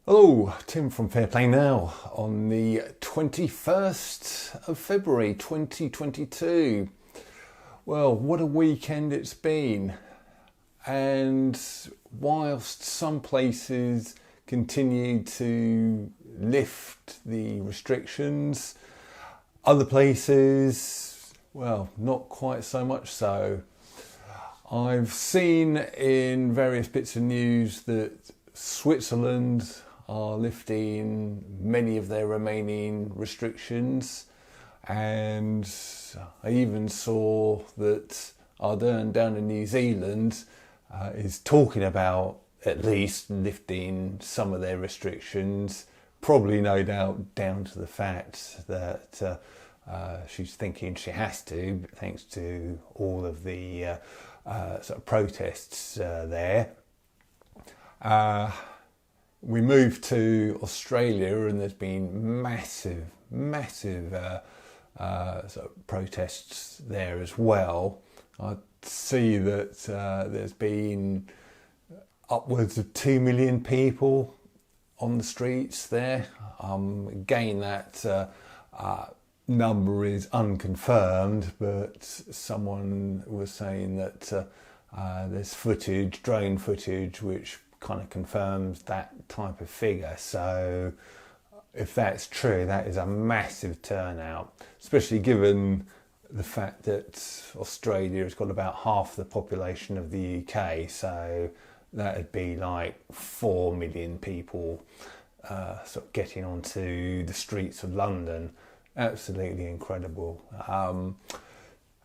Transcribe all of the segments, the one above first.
Hello, Tim from Fair Play Now on the 21st of February 2022. Well, what a weekend it's been. And whilst some places continue to lift the restrictions, other places, well, not quite so much so. I've seen in various bits of news that Switzerland are lifting many of their remaining restrictions, and I even saw that Ardern down in New Zealand is talking about at least lifting some of their restrictions, probably no doubt down to the fact that she's thinking she has to, thanks to all of the sort of protests there. We moved to Australia and there's been massive sort of protests there as well. I see that there's been upwards of 2 million people on the streets there. Again, that number is unconfirmed, but someone was saying that there's footage, drone footage, which kind of confirms that type of figure. So if that's true, that is a massive turnout, especially given the fact that Australia has got about half the population of the UK. So that would be like 4 million people sort of getting onto the streets of London. Absolutely incredible.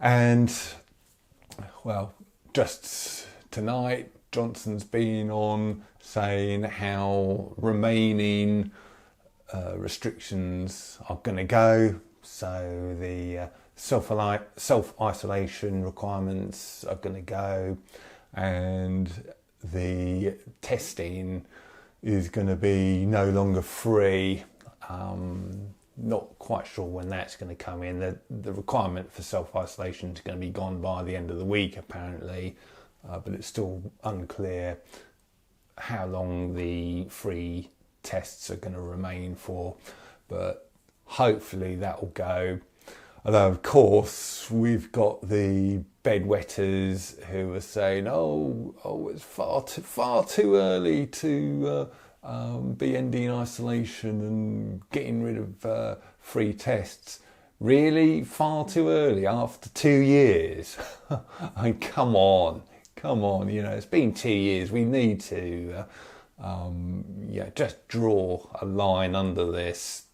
And well, just tonight, Johnson's been on saying how remaining restrictions are going to go. So the self-isolation requirements are going to go, and the testing is going to be no longer free. Not quite sure when that's going to come in. The requirement for self-isolation is going to be gone by the end of the week, apparently. But it's still unclear how long the free tests are going to remain for. But hopefully that will go. Although, of course, we've got the bedwetters who are saying, oh, it's far too early to be ending isolation and getting rid of free tests. Really? Far too early after 2 years? I mean, come on, it's been 2 years. We need to just draw a line under this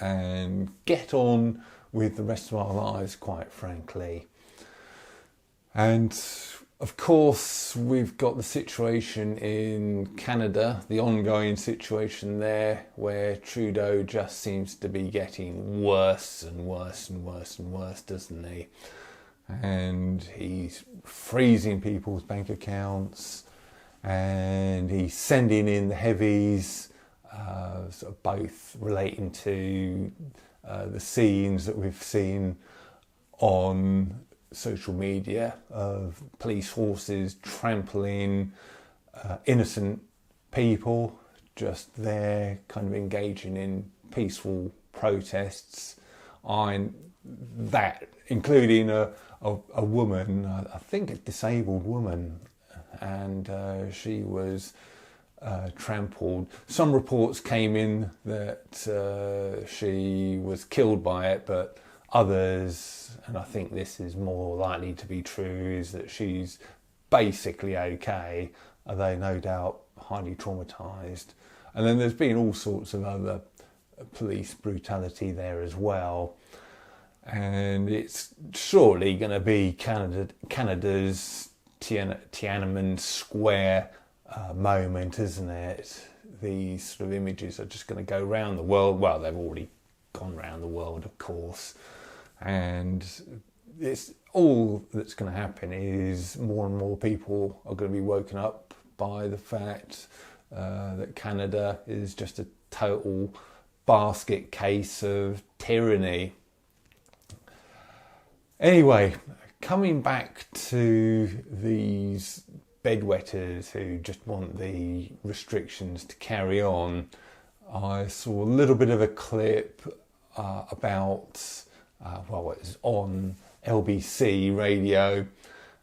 and get on with the rest of our lives, quite frankly. And of course, we've got the situation in Canada, the ongoing situation there, where Trudeau just seems to be getting worse and worse and worse and worse, doesn't he? And he's freezing people's bank accounts, and he's sending in the heavies, sort of both relating to the scenes that we've seen on social media of police forces trampling innocent people just there kind of engaging in peaceful protests, including a woman, I think a disabled woman, and she was trampled. Some reports came in that she was killed by it, but others, and I think this is more likely to be true, is that she's basically okay, although no doubt highly traumatised. And then there's been all sorts of other police brutality there as well. And it's surely going to be Canada's Tiananmen Square moment, isn't it? These sort of images are just going to go round the world. Well, they've already gone round the world, of course. And it's all that's going to happen is more and more people are going to be woken up by the fact that Canada is just a total basket case of tyranny. Anyway, coming back to these bedwetters who just want the restrictions to carry on. I saw a little bit of a clip about, it was on LBC radio,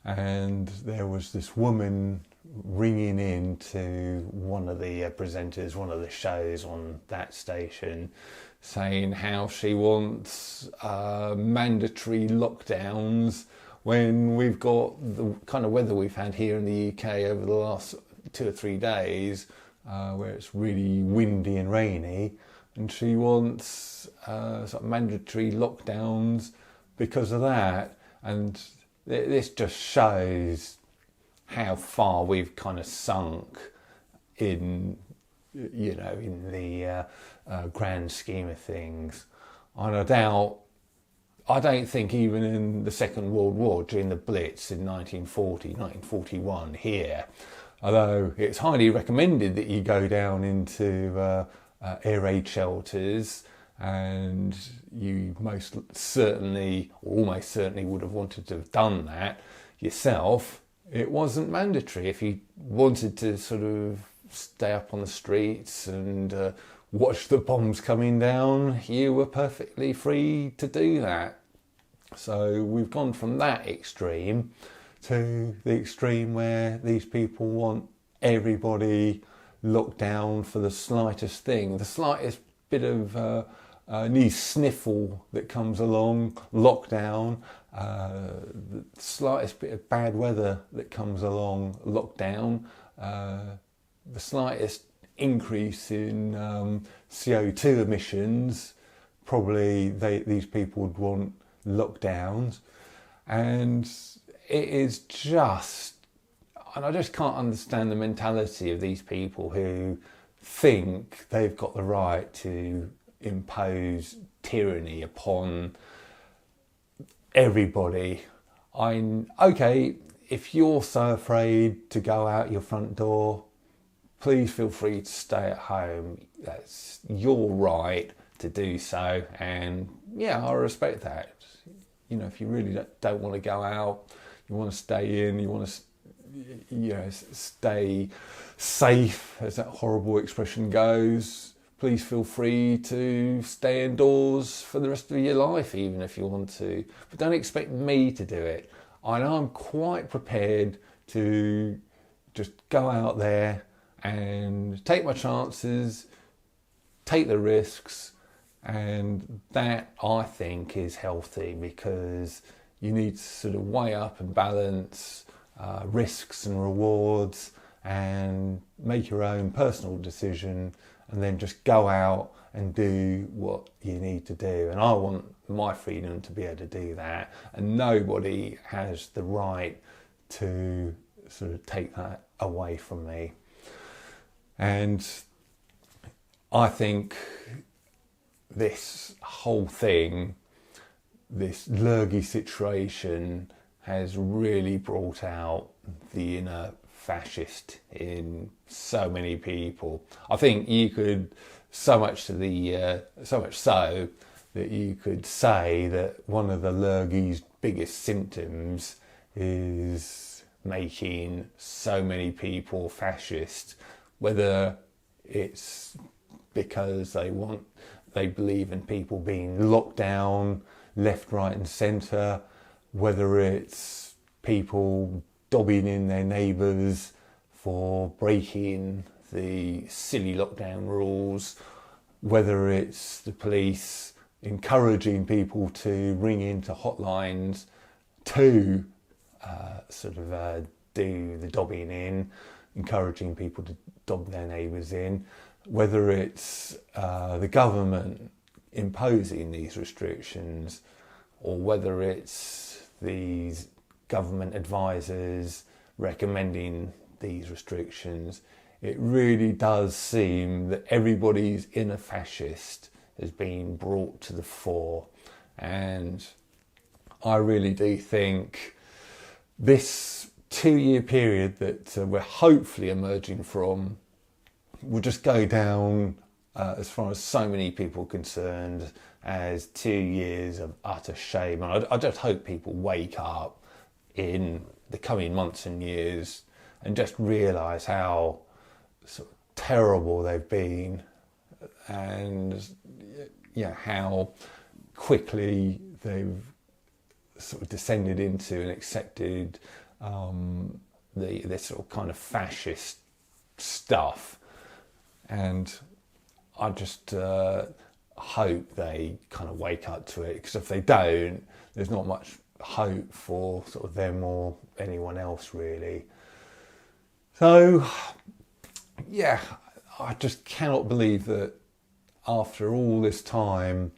and there was this woman ringing in to one of the presenters, one of the shows on that station, saying how she wants mandatory lockdowns when we've got the kind of weather we've had here in the UK over the last 2 or 3 days, where it's really windy and rainy, and she wants sort of mandatory lockdowns because of that. And this just shows how far we've kind of sunk in, in the grand scheme of things. And I don't think even in the Second World War, during the Blitz in 1941 here, although it's highly recommended that you go down into air raid shelters, and you most certainly, or almost certainly, would have wanted to have done that yourself. It wasn't mandatory. If you wanted to sort of stay up on the streets and watch the bombs coming down, you were perfectly free to do that. So we've gone from that extreme to the extreme where these people want everybody locked down for the slightest thing, the slightest bit of knee sniffle that comes along, lockdown, the slightest bit of bad weather that comes along, lockdown, the slightest increase in CO2 emissions, probably these people would want lockdowns. And it is just, and I just can't understand the mentality of these people who think they've got the right to impose tyranny upon everybody. Okay, if you're so afraid to go out your front door, please feel free to stay at home. That's your right to do so, and yeah, I respect that. If you really don't want to go out, you want to stay in, you want to stay safe, as that horrible expression goes, please feel free to stay indoors for the rest of your life, even if you want to. But don't expect me to do it. I know I'm quite prepared to just go out there and take my chances, take the risks, and that, I think, is healthy, because you need to sort of weigh up and balance risks and rewards and make your own personal decision, and then just go out and do what you need to do. And I want my freedom to be able to do that, and nobody has the right to sort of take that away from me. And I think this whole thing, this lurgy situation, has really brought out the inner fascist in so many people. I think you could, so much so that you could say that one of the lurgy's biggest symptoms is making so many people fascist, whether it's because they believe in people being locked down left, right and centre, whether it's people dobbing in their neighbours for breaking the silly lockdown rules, whether it's the police encouraging people to ring into hotlines to do the dobbing in, encouraging people to dob their neighbours in, whether it's the government imposing these restrictions, or whether it's these government advisors recommending these restrictions. It really does seem that everybody's inner fascist has been brought to the fore, and I really do think this 2-year period that we're hopefully emerging from will just go down, as far as so many people are concerned, as 2 years of utter shame. And I just hope people wake up in the coming months and years and just realise how sort of terrible they've been, and how quickly they've sort of descended into and accepted this sort of kind of fascist stuff. And I just hope they kind of wake up to it, because if they don't, there's not much hope for sort of them or anyone else really. So yeah, I just cannot believe that after all this time,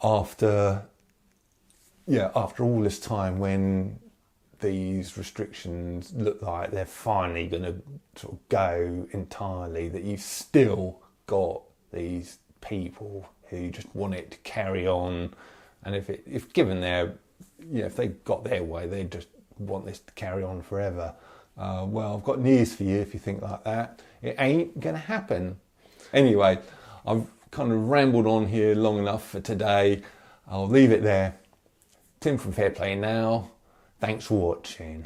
after all this time, when these restrictions look like they're finally going to sort of go entirely, that you've still got these people who just want it to carry on. And if given their, if they got their way, they just want this to carry on forever. Well, I've got news for you if you think like that. It ain't going to happen. Anyway, I've kind of rambled on here long enough for today. I'll leave it there. Tim from Fair Play Now. Thanks for watching.